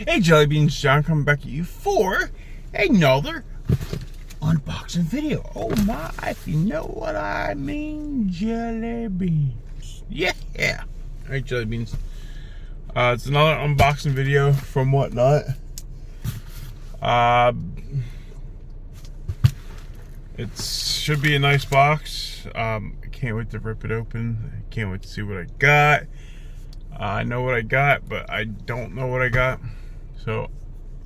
Hey Jelly Beans, John coming back at you for another unboxing video. Oh my, if you know what I mean, Jelly Beans. Yeah. Alright, Jelly Beans. It's another unboxing video from Whatnot. It should be a nice box. I can't wait to rip it open. I can't wait to see what I got. I know what I got, but I don't know what I got. So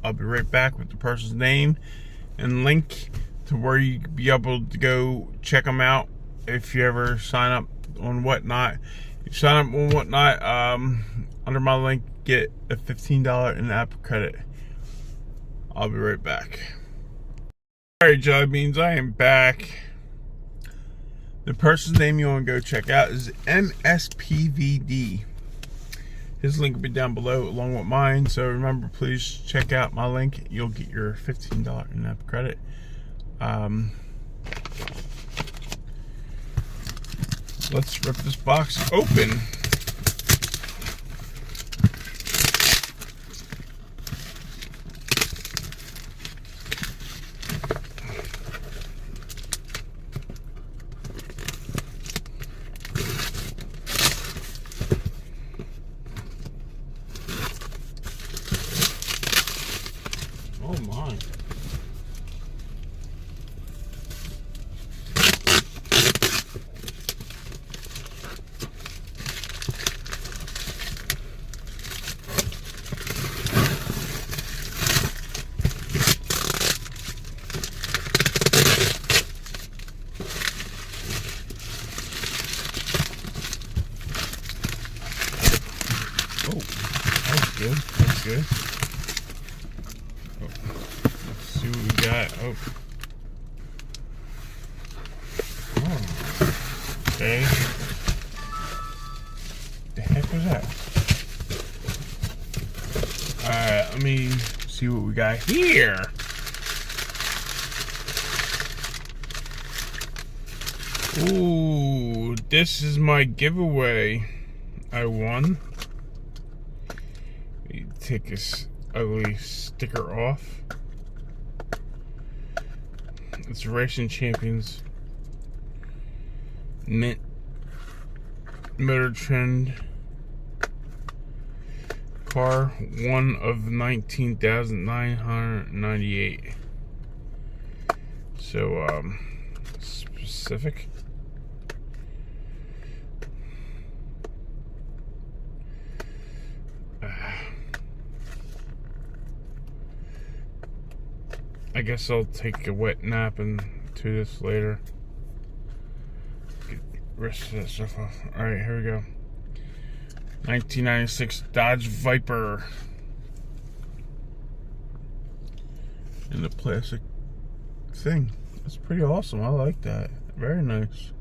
I'll be right back with the person's name and link to where you can be able to go check them out if you ever sign up on Whatnot. If you sign up on Whatnot, under my link, get a $15 in-app credit. I'll be right back. Alright, Jelly Beans, I am back. The person's name you want to go check out is MSPVD. His link will be down below along with mine. So remember, please check out my link. You'll get your $15 in-app credit. Let's rip this box open. Oh my. Oh, that's good. That's good. Let's see what we got. Oh. Okay. The heck was that? Alright, let me see what we got here. Ooh, this is my giveaway. I won. Take this ugly sticker off. It's Racing Champions Mint Motor Trend car, one of 19,998. So specific. I guess I'll take a wet nap and do this later. Get the rest of that stuff off. Alright, here we go. 1996 Dodge Viper. In the plastic thing. That's pretty awesome. I like that. Very nice.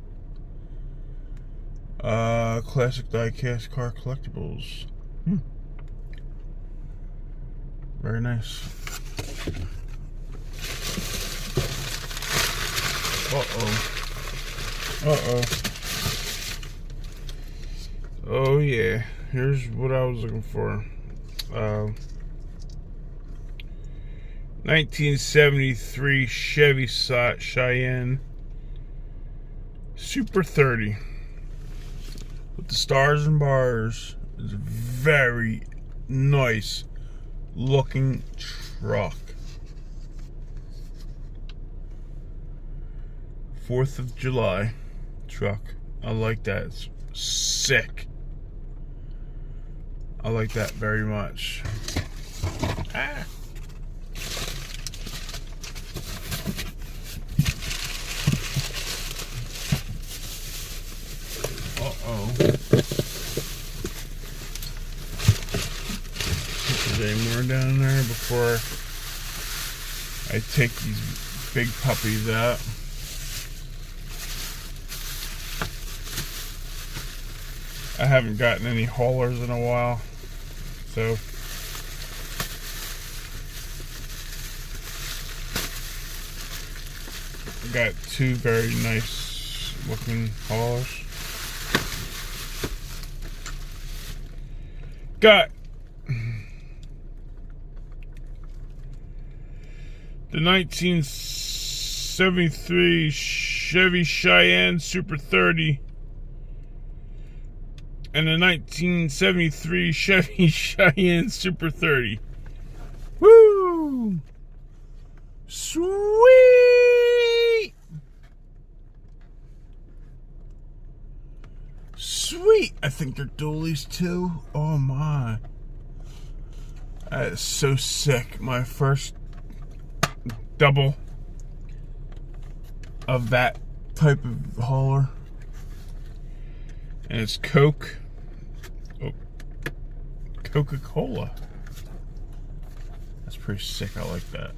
Classic die-cast car collectibles. Very nice. Oh yeah, here's what I was looking for. 1973 Chevy Cheyenne Super 30 with the stars and bars. It's a very nice looking truck. 4th of July truck. I like that. It's sick. I like that very much. Ah. Uh-oh. Is there any more down there before I take these big puppies out? I haven't gotten any haulers in a while, so I got two very nice looking haulers. Got the 1973 Chevy Cheyenne Super 30, and the 1973 Chevy Cheyenne Super 30. Woo! Sweet! Sweet! I think they're dualies too. Oh my. That is so sick. My first double of that type of hauler. And it's Coke. Oh, Coca-Cola. That's pretty sick. I like that.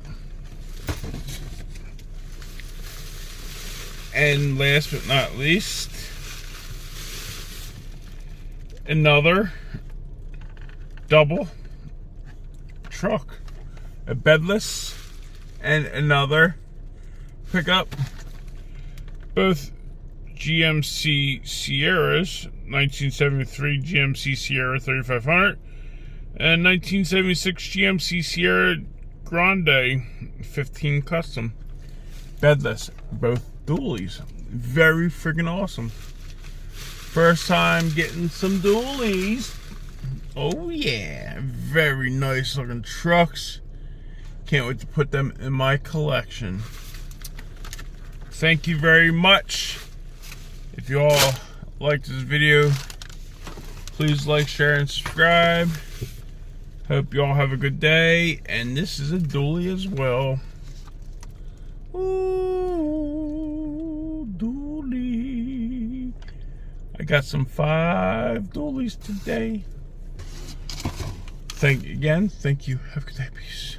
And last but not least, another double truck, a bedless and another pickup, both GMC Sierras, 1973 GMC Sierra 3500 and 1976 GMC Sierra Grande 15 Custom, bedless, both dualies. Very freaking awesome. First time getting some dualies. Oh yeah, very nice looking trucks. Can't wait to put them in my collection. Thank you very much. If you all liked this video, please like, share, and subscribe. Hope you all have a good day. And this is a dually as well. Ooh, dually. I got some 5 dualies today. Thank you again. Thank you. Have a good day. Peace.